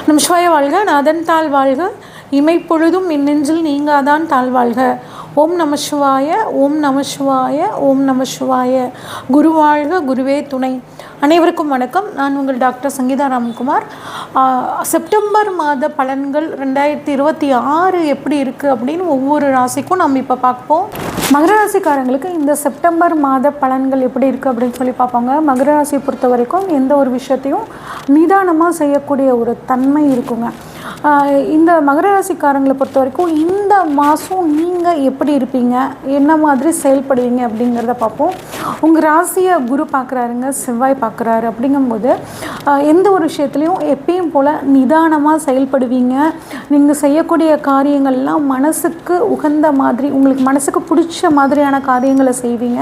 நமசிவாய வாழ்க, நாதன் தாழ் வாழ்க, இமைப்பொழுதும் நெஞ்சில் நீங்காதான் தாழ் வாழ்க. ஓம் நம சிவாய, ஓம் நம சிவாய, ஓம் நம சிவாய. குரு வாழ்க, குருவே துணை. அனைவருக்கும் வணக்கம். நான் உங்கள் டாக்டர் சங்கீதா ராம்குமார். செப்டம்பர் மாத பலன்கள் 2026 எப்படி இருக்குது அப்படின்னு ஒவ்வொரு ராசிக்கும் நம்ம இப்போ பார்ப்போம். மகர ராசிக்காரங்களுக்கு இந்த செப்டம்பர் மாத பலன்கள் எப்படி இருக்குது அப்படின்னு சொல்லி பார்ப்பாங்க. மகர ராசியை பொறுத்த வரைக்கும் எந்த ஒரு விஷயத்தையும் நிதானமாக செய்யக்கூடிய ஒரு தன்மை இருக்குங்க. இந்த மகர ராசிக்காரங்களை பொறுத்த வரைக்கும் இந்த மாதம் நீங்கள் எப்படி இருப்பீங்க, என்ன மாதிரி செயல்படுவீங்க அப்படிங்கிறத பார்ப்போம். உங்கள் ராசியை குரு பார்க்குறாருங்க, செவ்வாய் பார்க்குறாரு. அப்படிங்கும்போது எந்த ஒரு விஷயத்துலையும் எப்பயும் போல் நிதானமாக செயல்படுவீங்க. நீங்கள் செய்யக்கூடிய காரியங்கள்லாம் மனசுக்கு உகந்த மாதிரி, உங்களுக்கு மனசுக்கு பிடிச்ச மாதிரியான காரியங்களை செய்வீங்க.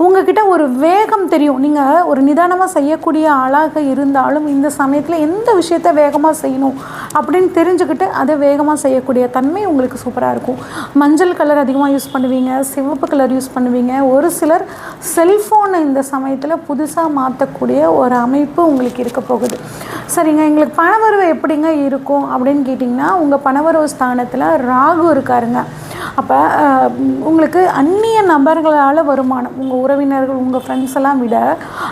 உங்ககிட்ட ஒரு வேகம் தெரியும். நீங்கள் ஒரு நிதானமாக செய்யக்கூடிய ஆளாக இருந்தாலும் இந்த சமயத்தில் எந்த விஷயத்த வேகமாக செய்யணும் அப்படின்னு தெரிஞ்சுக்கிட்டு அதை வேகமாக செய்யக்கூடிய தன்மை உங்களுக்கு சூப்பராக இருக்கும். மஞ்சள் கலர் அதிகமாக யூஸ் பண்ணுவீங்க, சிவப்பு கலர் யூஸ் பண்ணுவீங்க. ஒரு சிலர் செல்ஃபோனை இந்த சமயத்தில் புதுசாக மாற்றக்கூடிய ஒரு அமைப்பு உங்களுக்கு இருக்க போகுது. சரிங்க, எங்களுக்கு பணவரவு எப்படிங்க இருக்கும் அப்படின்னு கேட்டிங்கன்னா, உங்கள் பணவரவு ஸ்தானத்தில் ராகு இருக்காருங்க. அப்போ உங்களுக்கு அந்நிய நபர்களால் வருமானம், உங்கள் உறவினர்கள், உங்கள் ஃப்ரெண்ட்ஸ் எல்லாம் விட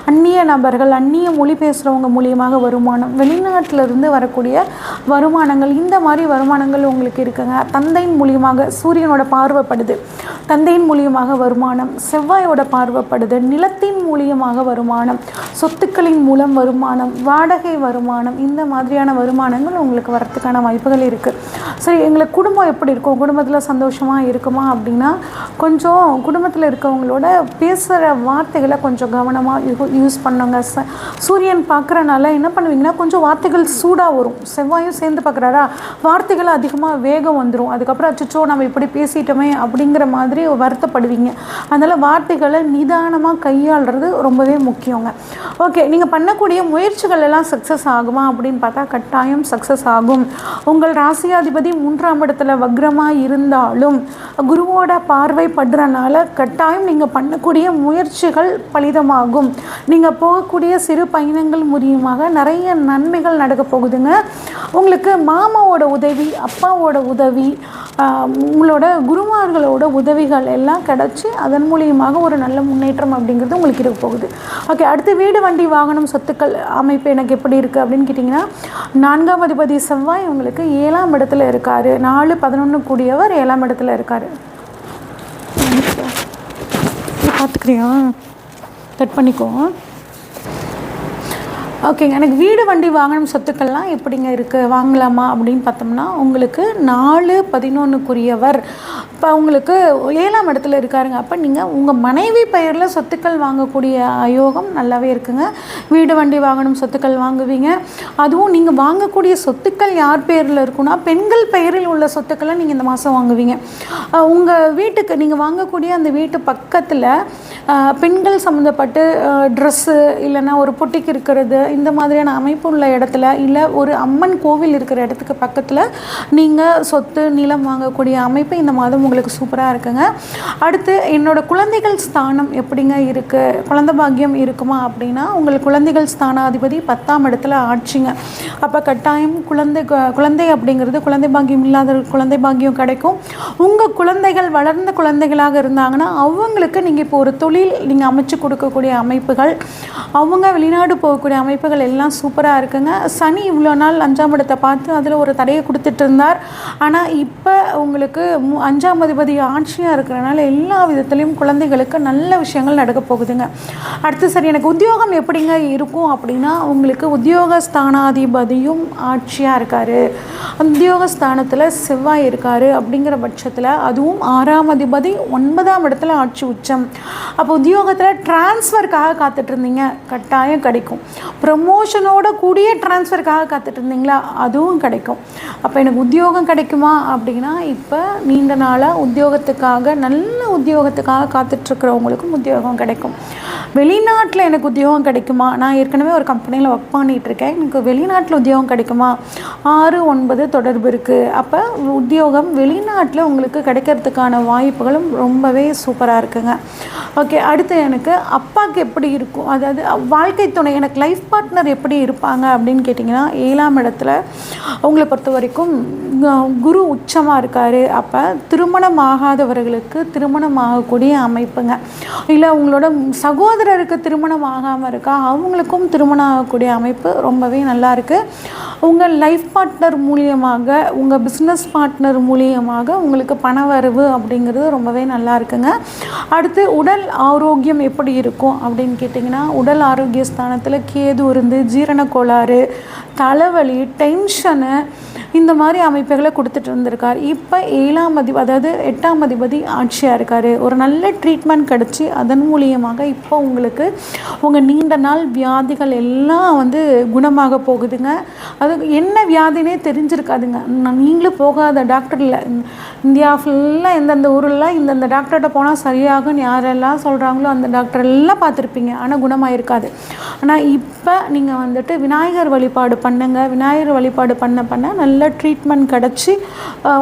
அந்நிய நபர்கள், அந்நிய மொழி பேசுகிறவங்க மூலியமாக வருமானம், வெளிநாட்டிலிருந்து வரக்கூடிய வருமானங்கள், இந்த மாதிரி வருமானங்கள் உங்களுக்கு இருக்குங்க. தந்தையின் மூலியமாக சூரியனோட பார்வைப்படுது, தந்தையின் மூலியமாக வருமானம், செவ்வாயோட பார்வைப்படுது, நிலத்தின் மூலியமாக வருமானம், சொத்துக்களின் மூலம் வருமானம், வாடகை வருமானம், இந்த மாதிரியான வருமானங்கள் உங்களுக்கு வரத்துக்கான வாய்ப்புகள் இருக்குது. சரி, எங்களுக்கு குடும்பம் எப்படி இருக்கும், குடும்பத்தில் சந்தோஷமாக இருக்குமா அப்படின்னா, கொஞ்சம் குடும்பத்தில் இருக்கவங்களோட பேசுகிற வார்த்தைகளை கொஞ்சம் கவனமாக யூஸ் பண்ணுங்க. சூரியன் பார்க்குறனால என்ன பண்ணுவீங்கன்னா, கொஞ்சம் வார்த்தைகள் சூடாக வரும். செவ்வாயும் சேர்ந்து பார்க்குறாரா, வார்த்தைகள் அதிகமாக வேகம் வந்துடும். அதுக்கப்புறம் அச்சோ நம்ம இப்படி பேசிட்டோமே அப்படிங்கிற மாதிரி வருத்தப்படுவீங்க. அதனால் வார்த்தைகளை நிதானமாக கையாளுறது ரொம்பவே முக்கியங்க. ஓகே, நீங்கள் பண்ணக்கூடிய முயற்சிகள் எல்லாம் சக்ஸஸ் ஆகுமா அப்படின்னு பார்த்தா கட்டாயம் சக்ஸஸ் ஆகும். உங்கள் ராசியாதிபதி 3ஆம் இடத்துல வக்ரமாக இருந்தாலும் குருவோட பார்வை படுறனால கட்டாயம் நீங்கள் பண்ணக்கூடிய முயற்சிகள் பலிதமாகும். நீங்கள் போகக்கூடிய சிறு பயணங்கள் மூலியமாக நிறைய நன்மைகள் நடக்க போகுதுங்க. உங்களுக்கு மாமாவோட உதவி, அப்பாவோட உதவி, உங்களோட குருமார்களோட உதவிகள் எல்லாம் கிடச்சி அதன் மூலியமாக ஒரு நல்ல முன்னேற்றம் அப்படிங்கிறது உங்களுக்கு இருக்க போகுது. ஓகே, அடுத்து வீடு, வண்டி, வாகனம், சொத்துக்கள் அமைப்பு எனக்கு எப்படி இருக்குது அப்படின்னு கேட்டிங்கன்னா, 4ஆம் அதிபதி செவ்வாய் உங்களுக்கு 7ஆம் இடத்துல இருக்கார். 4-11 கூடியவர் 7ஆம் இடத்துல இருக்கார். பார்த்துக்கிறியா, கட் பண்ணிக்கோ. ஓகேங்க, எனக்கு வீடு, வண்டி, வாகனம், சொத்துக்கள்லாம் எப்படிங்க இருக்குது, வாங்கலாமா அப்படின்னு பார்த்தோம்னா, உங்களுக்கு 4-11 இப்போ உங்களுக்கு 7ஆம் இடத்துல இருக்காருங்க. அப்போ நீங்கள் உங்கள் மனைவி பெயரில் சொத்துக்கள் வாங்கக்கூடிய யோகம் நல்லாவே இருக்குங்க. வீடு, வண்டி, வாகனம், சொத்துக்கள் வாங்குவீங்க. அதுவும் நீங்கள் வாங்கக்கூடிய சொத்துக்கள் யார் பேரில் இருக்குன்னா, பெண்கள் பெயரில் உள்ள சொத்துக்களை நீங்கள் இந்த மாதம் வாங்குவீங்க. உங்கள் வீட்டுக்கு நீங்கள் வாங்கக்கூடிய அந்த வீட்டு பக்கத்தில் பெண்கள் சம்மந்தப்பட்டு ட்ரெஸ்ஸு, இல்லைன்னா ஒரு பொட்டிக்கு இருக்கிறது, இந்த மாதிரியான அமைப்பு உள்ள இடத்துல, இல்லை ஒரு அம்மன் கோவில் இருக்கிற இடத்துக்கு பக்கத்தில் நீங்கள் சொத்து, நிலம் வாங்கக்கூடிய அமைப்பு இந்த மாதம் உங்களுக்கு சூப்பராக இருக்குங்க. அடுத்து என்னோடய குழந்தைகள் ஸ்தானம் எப்படிங்க இருக்குது, குழந்தை பாக்கியம் இருக்குமா அப்படின்னா, உங்கள் குழந்தைகள் ஸ்தானாதிபதி 10ஆம் இடத்துல ஆட்சிங்க. அப்போ கட்டாயம் குழந்தை அப்படிங்கிறது, குழந்தை பாக்கியம் இல்லாத குழந்தை பாக்கியம் கிடைக்கும். உங்கள் குழந்தைகள் வளர்ந்த குழந்தைகளாக இருந்தாங்கன்னா அவங்களுக்கு நீங்கள் இப்போ ஒரு தொழில் நீங்கள் அமைச்சு கொடுக்கக்கூடிய அமைப்புகள், அவங்க வெளிநாடு போகக்கூடிய அமைப்புகள் எல்லாம் சூப்பராக இருக்குங்க. சனி இவ்வளோ நாள் 5ஆம் இடத்தை பார்த்து அதில் ஒரு தடையை கொடுத்துட்டு இருந்தார். ஆனால் இப்போ உங்களுக்கு 5ஆம் அதிபதி ஆட்சியாக இருக்கிறனால எல்லா விதத்துலேயும் குழந்தைகளுக்கு நல்ல விஷயங்கள் நடக்க போகுதுங்க. அடுத்து சரி, எனக்கு உத்தியோகம் எப்படிங்க இருக்கும் அப்படின்னா, உங்களுக்கு உத்தியோகஸ்தானாதிபதியும் ஆட்சியாக இருக்கார், உத்தியோகஸ்தானத்தில் செவ்வாய் இருக்கார். அப்படிங்கிற பட்சத்தில் அதுவும் 6ஆம் அதிபதி 9ஆம் இடத்துல ஆட்சி உச்சம். அப்போ உத்தியோகத்தில் டிரான்ஸ்ஃபருக்காக காத்துட்டு இருந்தீங்க, கட்டாயம் கிடைக்கும். ப்ரமோஷனோட கூடிய டிரான்ஸ்ஃபருக்காக காத்துட்டு இருந்தீங்களா, அதுவும் கிடைக்கும். அப்போ எனக்கு உத்தியோகம் கிடைக்குமா அப்படின்னா, இப்போ நீண்ட நாளாக உத்தியோகத்துக்காக, நல்ல உத்தியோகத்துக்காக காத்துட்ருக்கிறவங்களுக்கும் உத்தியோகம் கிடைக்கும். வெளிநாட்டில் எனக்கு உத்தியோகம் கிடைக்குமா, நான் ஏற்கனவே ஒரு கம்பெனியில் ஒர்க் பண்ணிகிட்ருக்கேன், எனக்கு வெளிநாட்டில் உத்தியோகம் கிடைக்குமா, 6-9 தொடர்பு இருக்குது. அப்போ உத்தியோகம் வெளிநாட்டில் உங்களுக்கு கிடைக்கிறதுக்கான வாய்ப்புகளும் ரொம்பவே சூப்பராக இருக்குங்க. ஓகே, அடுத்து எனக்கு அப்பாவுக்கு எப்படி இருக்கும், அதாவது வாழ்க்கை துணை, எனக்கு லைஃப் பார்ட்னர் எப்படி இருப்பாங்க அப்படின்னு கேட்டிங்கன்னா, 7ஆம் இடத்துல அவங்கள பொறுத்த வரைக்கும் குரு உச்சமாக இருக்கார். அப்போ திருமணம் ஆகாதவர்களுக்கு திருமணம் ஆகக்கூடிய அமைப்புங்க. இல்லை உங்களோட சகோதரருக்கு திருமணம் ஆகாமல் இருக்கா, அவங்களுக்கும் திருமணம் ஆகக்கூடிய அமைப்பு ரொம்பவே நல்லா இருக்குது. உங்கள் லைஃப் பார்ட்னர் மூலியமாக, உங்கள் பிஸ்னஸ் பார்ட்னர் மூலியமாக உங்களுக்கு பண வரவு அப்படிங்கிறது ரொம்பவே நல்லா இருக்குங்க. அடுத்து உடல் ஆரோக்கியம் எப்படி இருக்கும் அப்படின்னு கேட்டிங்கன்னா, உடல் ஆரோக்கிய ஸ்தானத்தில் கேது இருந்து ஜீரண கோளாறு, தலைவலி, டென்ஷனு, இந்த மாதிரி அமைப்புகளை கொடுத்துட்டு இருந்திருக்கார். இப்போ 7ஆம் அதிபதி, அதாவது 8ஆம் அதிபதி ஆட்சியாக இருக்கார். ஒரு நல்ல ட்ரீட்மெண்ட் கிடச்சி அதன் மூலியமாக இப்போ உங்களுக்கு உங்கள் நீண்ட நாள் வியாதிகள் எல்லாம் வந்து குணமாக போகுதுங்க. அது என்ன வியாதினே தெரிஞ்சிருக்காதுங்க. நீங்களும் போகாத டாக்டர் இல்லை, இந்தியா ஃபுல்லாக எந்தெந்த ஊரெல்லாம் இந்தந்த டாக்டர்கிட்ட போனால் சரியாகும்னு யாரெல்லாம் சொல்கிறாங்களோ அந்த டாக்டர் எல்லாம் பார்த்துருப்பீங்க, ஆனால் குணமாக இருக்காது. ஆனால் இப்போ நீங்கள் வந்துட்டு விநாயகர் வழிபாடு பண்ணுங்க. விநாயகர் வழிபாடு பண்ண நல்ல ட்ரீட்மெண்ட் கிடச்சி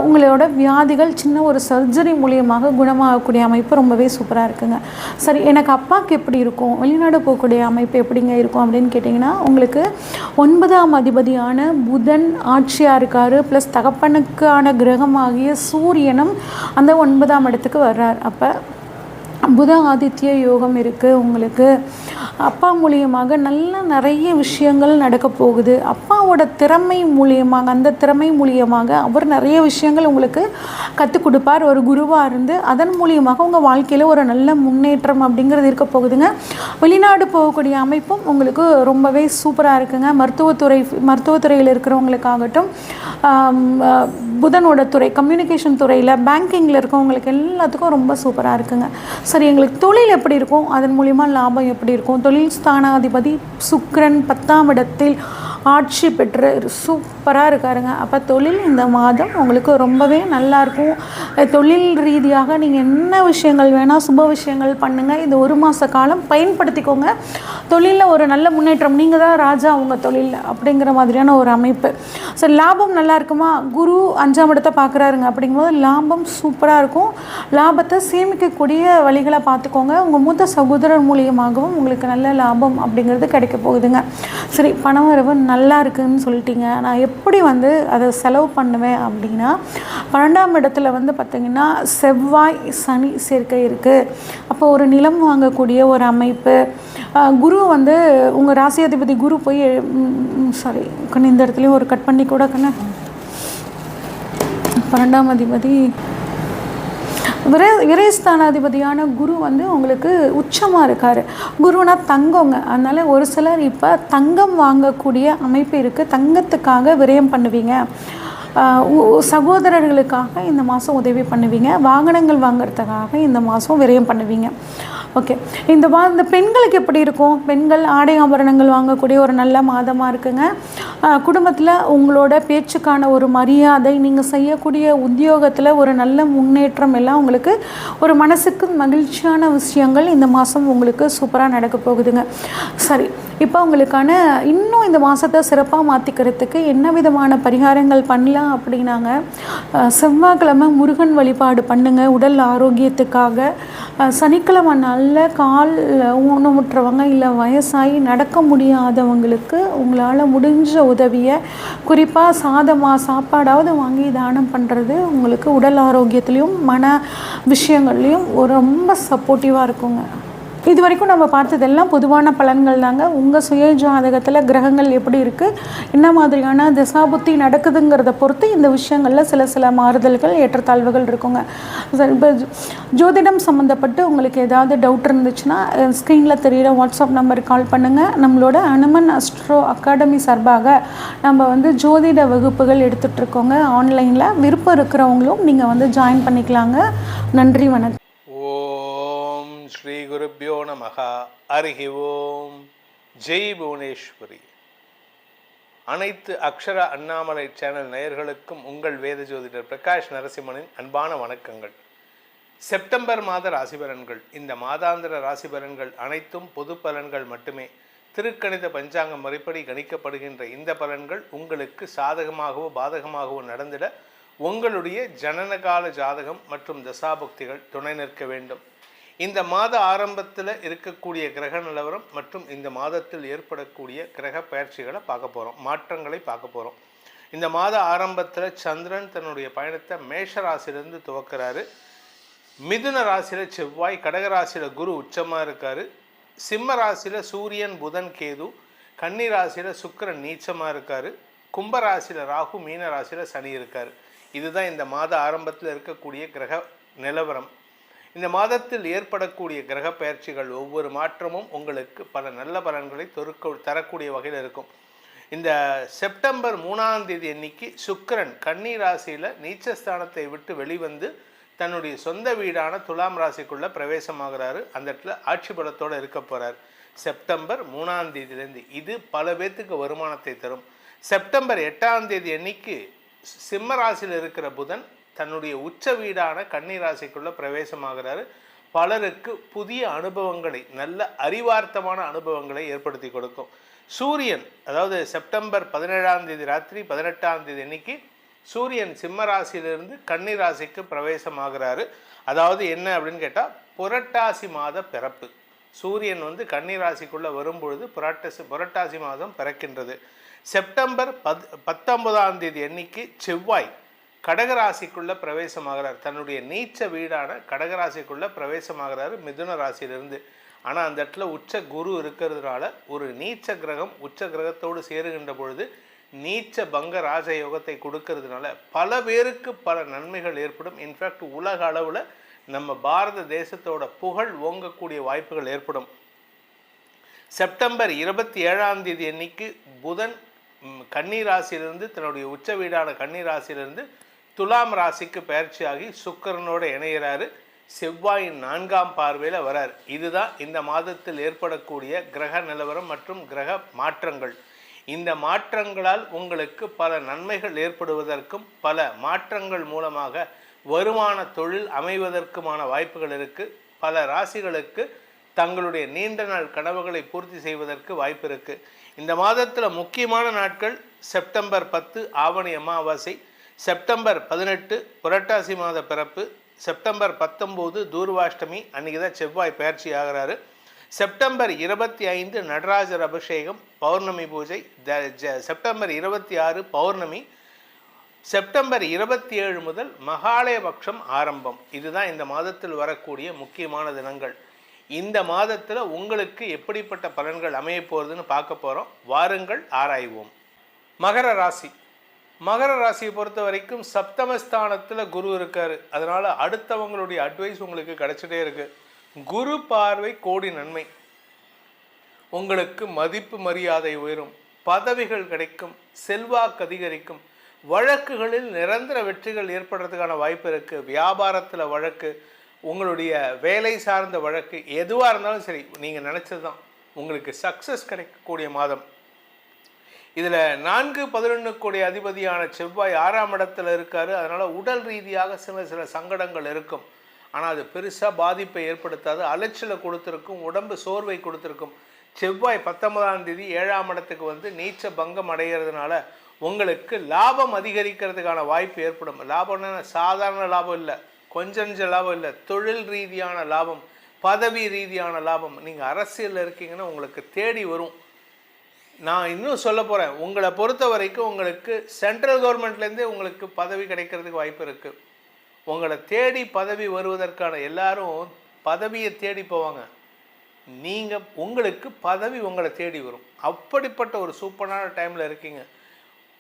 உங்களோட வியாதிகள் சின்ன ஒரு சர்ஜரி மூலியமாக குணமாகக்கூடிய அமைப்பு ரொம்பவே சூப்பராக இருக்குங்க. சரி, எனக்கு அப்பாவுக்கு எப்படி இருக்கும், வெளிநாடு போகக்கூடிய அமைப்பு எப்படிங்க இருக்கும் அப்படின்னு கேட்டிங்கன்னா, உங்களுக்கு 9ஆம் அதிபதியான புதன் ஆட்சியாக இருக்கார். ப்ளஸ் தகப்பனுக்கான கிரகமாகிய சூரியனும் அந்த 9ஆம் இடத்துக்கு வர்றார். அப்போ புத ஆதித்ய யோகம் இருக்குது உங்களுக்கு. அப்பா மூலியமாக நிறைய விஷயங்கள் நடக்க போகுது. அப்பாவோட திறமை மூலியமாக, அந்த திறமை மூலியமாக அவர் நிறைய விஷயங்கள் உங்களுக்கு கற்றுக் கொடுப்பார் ஒரு குருவாக இருந்து. அதன் மூலியமாக உங்கள் வாழ்க்கையில் ஒரு நல்ல முன்னேற்றம் அப்படிங்கிறது இருக்க போகுதுங்க. வெளிநாடு போகக்கூடிய அமைப்பும் உங்களுக்கு ரொம்பவே சூப்பராக இருக்குங்க. மருத்துவத்துறையில் இருக்கிறவங்களுக்காகட்டும், புதனோட துறை, கம்யூனிகேஷன் துறையில், பேங்கிங்கில் இருக்கவங்களுக்கு எல்லாத்துக்கும் ரொம்ப சூப்பராக இருக்குங்க. சரி, எங்களுக்கு தொழில் எப்படி இருக்கும், அதன் மூலிமா லாபம் எப்படி இருக்கும்? தொழில் ஸ்தானாதிபதி சுக்கிரன் 10ஆம் இடத்தில் ஆட்சி பெற்று சூப்பராக இருக்காருங்க. அப்போ தொழில் இந்த மாதம் உங்களுக்கு ரொம்பவே நல்லாயிருக்கும். தொழில் ரீதியாக நீங்கள் என்ன விஷயங்கள் வேணால் சுப விஷயங்கள் பண்ணுங்கள். இந்த 1 மாத காலம் பயன்படுத்திக்கோங்க. தொழிலில் ஒரு நல்ல முன்னேற்றம், நீங்கள் தான் ராஜா உங்கள் தொழிலில் அப்படிங்கிற மாதிரியான ஒரு அமைப்பு. சரி, லாபம் நல்லா இருக்குமா? குரு 5ஆம் இடத்தை பார்க்குறாருங்க. அப்படிங்கும்போது லாபம் சூப்பராக இருக்கும். லாபத்தை சேமிக்கக்கூடிய வழிகளை பார்த்துக்கோங்க. உங்கள் மூத்த சகோதரர் மூலியமாகவும் உங்களுக்கு நல்ல லாபம் அப்படிங்கிறது கிடைக்க போகுதுங்க. சரி, பணவரவு நல்லா இருக்குதுன்னு சொல்லிட்டீங்க. நான் எப்படி வந்து அதை செலவு பண்ணுவேன் அப்படின்னா, 12ஆம் இடத்துல வந்து பார்த்திங்கன்னா செவ்வாய் சனி சேர்க்கை இருக்குது. அப்போ ஒரு நிலம் வாங்கக்கூடிய ஒரு அமைப்பு. குரு வந்து உங்கள் ராசியாதிபதி குரு போய் சாரி கண்ணு, இந்த இடத்துலையும் ஒரு கட் பண்ணி கூட கண்ணு, 12ஆம் அதிபதி விரயஸ்தானாதிபதியான குரு வந்து உங்களுக்கு உச்சமாக இருக்கார். குருனா தங்கங்க. அதனால் ஒரு சிலர் இப்போ தங்கம் வாங்கக்கூடிய அமைப்பு இருக்குது. தங்கத்துக்காக விரயம் பண்ணுவீங்க. சகோதரர்களுக்காக இந்த மாதம் உதவி பண்ணுவீங்க. வாகனங்கள் வாங்கிறதுக்காக இந்த மாதம் விரயம் பண்ணுவீங்க. ஓகே, இந்த பெண்களுக்கு எப்படி இருக்கும்? பெண்கள் ஆடை ஆபரணங்கள் வாங்கக்கூடிய ஒரு நல்ல மாதமாக இருக்குங்க. குடும்பத்தில் உங்களோட பேச்சுக்கான ஒரு மரியாதை, நீங்கள் செய்யக்கூடிய உத்தியோகத்தில் ஒரு நல்ல முன்னேற்றம் எல்லாம் உங்களுக்கு ஒரு மனசுக்கு மகிழ்ச்சியான விஷயங்கள் இந்த மாதம் உங்களுக்கு சூப்பராக நடக்க போகுதுங்க. சரி, இப்போ உங்களுக்கான இன்னும் இந்த மாதத்தை சிறப்பாக மாற்றிக்கிறதுக்கு என்ன விதமான பரிகாரங்கள் பண்ணலாம் அப்படின்னாங்க, செவ்வாய்க்கிழமை முருகன் வழிபாடு பண்ணுங்கள் உடல் ஆரோக்கியத்துக்காக. சனிக்கிழமை நல்ல கால் ஊனமுற்றவங்க, இல்லை வயசாகி நடக்க முடியாதவங்களுக்கு உங்களால் முடிஞ்ச உதவியை, குறிப்பாக சாப்பாடாவது வாங்கி தானம் பண்ணுறது உங்களுக்கு உடல் ஆரோக்கியத்துலேயும் மன விஷயங்கள்லேயும் ரொம்ப சப்போர்ட்டிவாக இருக்குங்க. இது வரைக்கும் நம்ம பார்த்ததெல்லாம் பொதுவான பலன்கள் தாங்க. உங்கள் சுய ஜாதகத்தில் கிரகங்கள் எப்படி இருக்குது, என்ன மாதிரியான திசாபுத்தி நடக்குதுங்கிறத பொறுத்து இந்த விஷயங்களில் சில மாறுதல்கள், ஏற்றத்தாழ்வுகள் இருக்குங்க. இப்போ ஜோதிடம் சம்மந்தப்பட்டு உங்களுக்கு ஏதாவது டவுட் இருந்துச்சுன்னா ஸ்க்ரீனில் தெரிகிற வாட்ஸ்அப் நம்பருக்கு கால் பண்ணுங்கள். நம்மளோட அனுமன் அஸ்ட்ரோ அகாடமி சார்பாக நம்ம வந்து ஜோதிட வகுப்புகள் எடுத்துகிட்ருக்கோங்க ஆன்லைனில். விருப்பம் இருக்கிறவங்களும் நீங்கள் வந்து ஜாயின் பண்ணிக்கலாங்க. நன்றி, வணக்கம். ஸ்ரீ குருப்யோ நமஹ. ஹரிஹி ஓம். ஜெய் புவனேஸ்வரி. அனைத்து அக்ஷர அண்ணாமலை சேனல் நேயர்களுக்கும் உங்கள் வேத ஜோதிடர் பிரகாஷ் நரசிம்மனின் அன்பான வணக்கங்கள். செப்டம்பர் மாத ராசி பலன்கள். இந்த மாதாந்திர ராசி பலன்கள் அனைத்தும் பொது பலன்கள் மட்டுமே. திருக்கணித பஞ்சாங்க முறைப்படி கணிக்கப்படுகின்ற இந்த பலன்கள் உங்களுக்கு சாதகமாகவோ பாதகமாகவோ நடந்திட உங்களுடைய ஜனனகால ஜாதகம் மற்றும் தசாபுக்திகள் துணை நிற்க வேண்டும். இந்த மாத ஆரம்பத்தில் இருக்கக்கூடிய கிரக நிலவரம் மற்றும் இந்த மாதத்தில் ஏற்படக்கூடிய கிரக பயிற்சிகளை பார்க்க போகிறோம், மாற்றங்களை பார்க்க போகிறோம். இந்த மாத ஆரம்பத்தில் சந்திரன் தன்னுடைய பயணத்தை மேஷ ராசியிலிருந்து துவக்கிறாரு. மிதுன ராசியில் செவ்வாய், கடக ராசியில் குரு உச்சமாக இருக்கார், சிம்ம ராசியில் சூரியன் புதன் கேது, கன்னி ராசியில் சுக்கிரன் நீச்சமாக இருக்கார், கும்ப ராசியில் ராகு, மீன ராசியில் சனி இருக்கார். இதுதான் இந்த மாத ஆரம்பத்தில் இருக்கக்கூடிய கிரக நிலவரம். இந்த மாதத்தில் ஏற்படக்கூடிய கிரக பயிற்சிகள் ஒவ்வொரு மாற்றமும் உங்களுக்கு பல நல்ல பலன்களை தரக்கூடிய வகையில் இருக்கும். இந்த செப்டம்பர் 3ஆம் தேதி அன்னைக்கு சுக்கிரன் கன்னி ராசியில் நீச்சஸ்தானத்தை விட்டு வெளிவந்து தன்னுடைய சொந்த வீடான துலாம் ராசிக்குள்ளே பிரவேசமாகிறாரு. அந்த இடத்துல ஆட்சி பலத்தோடு இருக்க போகிறார் செப்டம்பர் 3ஆம் தேதியிலேருந்து. இது பல பேர்த்துக்கு வருமானத்தை தரும். செப்டம்பர் 8ஆம் தேதி அன்னைக்கு சிம்ம ராசியில் இருக்கிற புதன் தன்னுடைய உச்ச வீடான கன்னி ராசிக்குள்ளே பிரவேசமாகிறாரு. பலருக்கு புதிய அனுபவங்களை, நல்ல அறிவார்த்தமான அனுபவங்களை ஏற்படுத்தி கொடுக்கும். சூரியன், அதாவது செப்டம்பர் 17ஆம் தேதி ராத்திரி 18ஆம் தேதி அன்னைக்கு சூரியன் சிம்ம ராசியிலிருந்து கன்னி ராசிக்கு பிரவேசமாகிறாரு. அதாவது என்ன அப்படின்னு கேட்டால், புரட்டாசி மாத பிறப்பு. சூரியன் கன்னி ராசிக்குள்ளே வரும்பொழுது புரட்டாசி மாதம் பிறக்கின்றது. செப்டம்பர் 19ஆம் தேதி அன்னைக்கு செவ்வாய் கடகராசிக்குள்ளே பிரவேசமாகிறார். தன்னுடைய நீச்ச வீடான கடகராசிக்குள்ளே பிரவேசமாகிறாரு மிதுன ராசியிலிருந்து. ஆனால் அந்த இடத்துல உச்ச குரு இருக்கிறதுனால ஒரு நீச்ச கிரகம் உச்ச கிரகத்தோடு சேருகின்ற பொழுது நீச்ச பங்க ராஜயோகத்தை கொடுக்கறதுனால பல பேருக்கு பல நன்மைகள் ஏற்படும். இன்ஃபேக்ட் உலக அளவில் நம்ம பாரத தேசத்தோட புகழ் ஓங்கக்கூடிய வாய்ப்புகள் ஏற்படும். செப்டம்பர் 27ஆம் தேதி அன்னைக்கு புதன் கன்னி ராசியிலிருந்து தன்னுடைய உச்ச வீடான கன்னி ராசியிலிருந்து துலாம் ராசிக்கு பயிற்சியாகி சுக்கிரனோடு இணைகிறாரு. செவ்வாயின் 4ஆம் பார்வையில் வரார். இதுதான் இந்த மாதத்தில் ஏற்படக்கூடிய கிரக நிலவரம் மற்றும் கிரக மாற்றங்கள். இந்த மாற்றங்களால் உங்களுக்கு பல நன்மைகள் ஏற்படுவதற்கும் பல மாற்றங்கள் மூலமாக வருமான தொழில் அமைவதற்குமான வாய்ப்புகள் இருக்குது. பல ராசிகளுக்கு தங்களுடைய நீண்ட நாள் கனவுகளை பூர்த்தி செய்வதற்கு வாய்ப்பு இருக்குது. இந்த மாதத்தில் முக்கியமான நாட்கள் செப்டம்பர் 10 ஆவணி அமாவாசை, செப்டம்பர் 18 புரட்டாசி மாத பிறப்பு, செப்டம்பர் 19 தூர்வாஷ்டமி, அன்றைக்கி தான் செவ்வாய் பயிற்சி ஆகிறாரு. செப்டம்பர் 25 நடராஜர் அபிஷேகம், பௌர்ணமி பூஜை. செப்டம்பர் 26 பௌர்ணமி. செப்டம்பர் 27 முதல் மகாலயபக்ஷம் ஆரம்பம். இதுதான் இந்த மாதத்தில் வரக்கூடிய முக்கியமான தினங்கள். இந்த மாதத்தில் உங்களுக்கு எப்படிப்பட்ட பலன்கள் அமைய போகிறதுன்னு பார்க்க போகிறோம். வாருங்கள் ஆராய்வோம். மகர ராசி. மகர ராசியை பொறுத்த வரைக்கும் சப்தமஸ்தானத்தில் குரு இருக்கார். அதனால் அடுத்தவங்களுடைய அட்வைஸ் உங்களுக்கு கிடச்சிட்டே இருக்குது. குரு பார்வை கோடி நன்மை. உங்களுக்கு மதிப்பு மரியாதை உயரும், பதவிகள் கிடைக்கும், செல்வாக்கு அதிகரிக்கும், வழக்குகளில் நிரந்தர வெற்றிகள் ஏற்படுறதுக்கான வாய்ப்பு இருக்குது. வியாபாரத்தில் வழக்கு, உங்களுடைய வேலை சார்ந்த வழக்கு, எதுவாக இருந்தாலும் சரி, நீங்கள் நினச்சது தான் உங்களுக்கு சக்ஸஸ் கிடைக்கக்கூடிய மாதம். இதில் 4-11 கோடி அதிபதியான செவ்வாய் 6ஆம் இடத்துல இருக்கார். அதனால் உடல் ரீதியாக சில சங்கடங்கள் இருக்கும். ஆனால் அது பெருசாக பாதிப்பை ஏற்படுத்தாது. அலைச்சலை கொடுத்துருக்கும், உடம்பு சோர்வை கொடுத்துருக்கும். செவ்வாய் 19ஆம் தேதி 7ஆம் இடத்துக்கு நீச்ச பங்கம் அடைகிறதுனால உங்களுக்கு லாபம் அதிகரிக்கிறதுக்கான வாய்ப்பு ஏற்படும். லாபம்னா சாதாரண லாபம் இல்லை, கொஞ்சம் லாபம் இல்லை, தொழில் ரீதியான லாபம், பதவி ரீதியான லாபம். நீங்கள் அரசியலில் இருக்கீங்கன்னா உங்களுக்கு தேடி வரும். நான் இன்னும் சொல்ல போகிறேன், உங்களை பொறுத்த வரைக்கும் உங்களுக்கு சென்ட்ரல் கவர்மெண்ட்லேருந்தே உங்களுக்கு பதவி கிடைக்கிறதுக்கு வாய்ப்பு இருக்குது. உங்களை தேடி பதவி வருவதற்கான எல்லாரும் பதவியை தேடி போவாங்க. உங்களுக்கு பதவி உங்களை தேடி வரும். அப்படிப்பட்ட ஒரு சூப்பரான டைமில் இருக்கீங்க.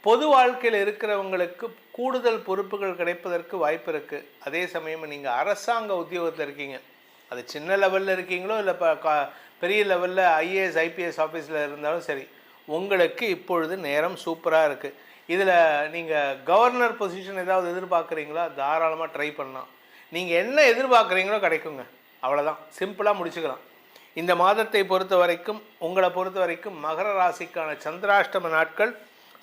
பொது வாழ்க்கையில் இருக்கிறவங்களுக்கு கூடுதல் பொறுப்புகள் கிடைப்பதற்கு வாய்ப்பு இருக்குது. அதே சமயம் நீங்கள் அரசாங்க உத்தியோகத்தில் இருக்கீங்க, அது சின்ன லெவலில் இருக்கீங்களோ இல்லை பெரிய லெவலில் ஐஏஎஸ் ஐபிஎஸ் ஆஃபீஸில் இருந்தாலும் சரி, உங்களுக்கு இப்பொழுது நேரம் சூப்பராக இருக்குது. இதில் நீங்கள் கவர்னர் பொசிஷன் ஏதாவது எதிர்பார்க்குறீங்களா? தாராளமாக ட்ரை பண்ணலாம். நீங்கள் என்ன எதிர்பார்க்குறீங்களோ கிடைக்குங்க. அவ்வளோதான், சிம்பிளாக முடிச்சுக்கலாம். இந்த மாதத்தை பொறுத்த வரைக்கும், உங்களை பொறுத்த வரைக்கும் மகர ராசிக்கான சந்திராஷ்டம நாட்கள்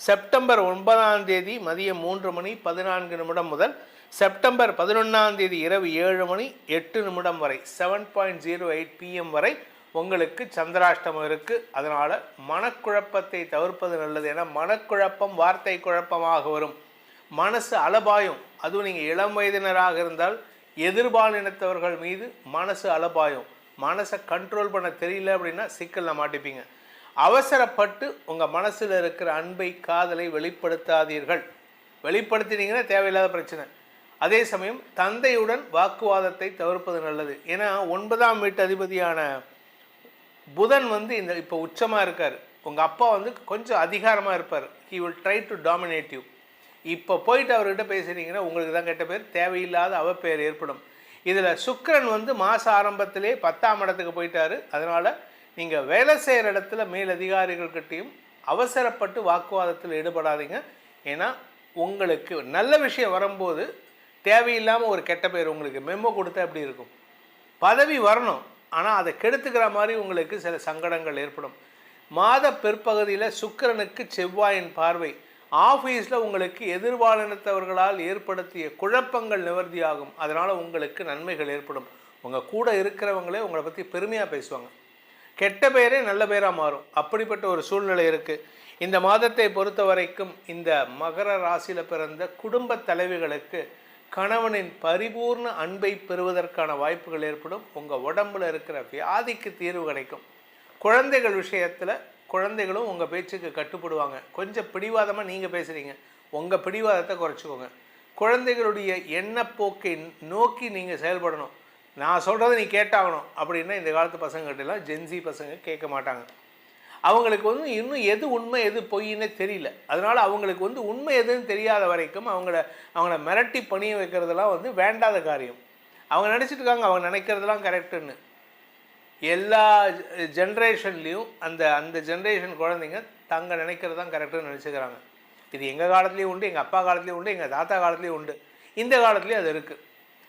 செப்டம்பர் 9ஆம் தேதி மதியம் 3 மணி 14 நிமிடம் முதல் செப்டம்பர் 11ஆம் தேதி இரவு 7 மணி 8 நிமிடம் வரை 7:08 PM வரை உங்களுக்கு சந்திராஷ்டமம் இருக்குது. அதனால் மனக்குழப்பத்தை தவிர்ப்பது நல்லது. ஏன்னா மனக்குழப்பம் வார்த்தை குழப்பமாக வரும், மனசு அலபாயும். அதுவும் நீங்கள் இளம் வயதினராக இருந்தால் எதிர்பாலினத்தவர்கள் மீது மனசு அலபாயும். மனசை கண்ட்ரோல் பண்ண தெரியல அப்படின்னா சிக்கலில் மாட்டிப்பீங்க. அவசரப்பட்டு உங்கள் மனசில் இருக்கிற அன்பை காதலை வெளிப்படுத்தாதீர்கள். வெளிப்படுத்தினீங்கன்னா தேவையில்லாத பிரச்சனை. அதே சமயம் தந்தையுடன் வாக்குவாதத்தை தவிர்ப்பது நல்லது. ஏன்னா 9ஆம் வீட்டு அதிபதியான புதன் இப்போ உச்சமாக இருக்கார். உங்கள் அப்பா கொஞ்சம் அதிகாரமாக இருப்பார். He will try to dominate you. இப்போ போயிட்டு அவர்கிட்ட பேசுகிறீங்கன்னா உங்களுக்கு தான் கெட்ட பேர், தேவையில்லாத அவப்பெயர் ஏற்படும். இதில் சுக்கிரன் மாத ஆரம்பத்திலே 10ஆம் இடத்துக்கு போயிட்டார். அதனால் நீங்கள் வேலை செய்கிற இடத்துல மேலதிகாரிகள்கிட்டையும் அவசரப்பட்டு வாக்குவாதத்தில் ஈடுபடாதீங்க. ஏன்னா உங்களுக்கு நல்ல விஷயம் வரும்போது தேவையில்லாமல் ஒரு கெட்ட பேர் உங்களுக்கு மெமோ கொடுத்தா எப்படி இருக்கும்? பதவி வரணும், ஆனால் அதை கெடுத்துக்கிற மாதிரி உங்களுக்கு சில சங்கடங்கள் ஏற்படும். மாத பிற்பகுதியில் சுக்கிரனுக்கு செவ்வாயின் பார்வை ஆஃபீஸில் உங்களுக்கு எதிர்பாலினத்தவர்களால் ஏற்படுத்திய குழப்பங்கள் நிவர்த்தியாகும். அதனால் உங்களுக்கு நன்மைகள் ஏற்படும். உங்கள் கூட இருக்கிறவங்களே உங்களை பற்றி பெருமையாக பேசுவாங்க. கெட்ட பேரே நல்ல பேராக மாறும். அப்படிப்பட்ட ஒரு சூழ்நிலை இருக்குது. இந்த மாதத்தை பொறுத்த வரைக்கும் இந்த மகர ராசியில் பிறந்த குடும்ப தலைவிகளுக்கு கணவனின் பரிபூர்ண அன்பை பெறுவதற்கான வாய்ப்புகள் ஏற்படும். உங்கள் உடம்பில் இருக்கிற வியாதிக்கு தீர்வு கிடைக்கும். குழந்தைகள் விஷயத்தில் குழந்தைகளும் உங்கள் பேச்சுக்கு கட்டுப்படுவாங்க. கொஞ்சம் பிடிவாதமாக நீங்கள் பேசுகிறீங்க, உங்கள் பிடிவாதத்தை குறைச்சிக்கோங்க. குழந்தைகளுடைய எண்ணப்போக்கை நோக்கி நீங்கள் செயல்படணும். நான் சொல்கிறத நீ கேட்டாகணும் அப்படின்னா இந்த காலத்து பசங்கள்கிட்டலாம் ஜென்சி பசங்க கேட்க மாட்டாங்க. அவங்களுக்கு இன்னும் எது உண்மை எது பொய்ன்னே தெரியல. அதனால் அவங்களுக்கு உண்மை எதுன்னு தெரியாத வரைக்கும் அவங்கள மிரட்டி பணிய வைக்கிறதெல்லாம் வேண்டாத காரியம். அவங்க நினச்சிட்டு இருக்காங்க அவங்க நினைக்கிறதெல்லாம் கரெக்டுன்னு. எல்லா ஜென்ரேஷன்லேயும் அந்த ஜென்ரேஷன் குழந்தைங்க தங்க நினைக்கிறது தான் கரெக்டுன்னு நினச்சிக்கிறாங்க. இது எங்கள் காலத்துலேயும் உண்டு, எங்கள் அப்பா காலத்துலேயும் உண்டு, எங்கள் தாத்தா காலத்துலேயும் உண்டு, இந்த காலத்துலேயும் அது இருக்குது.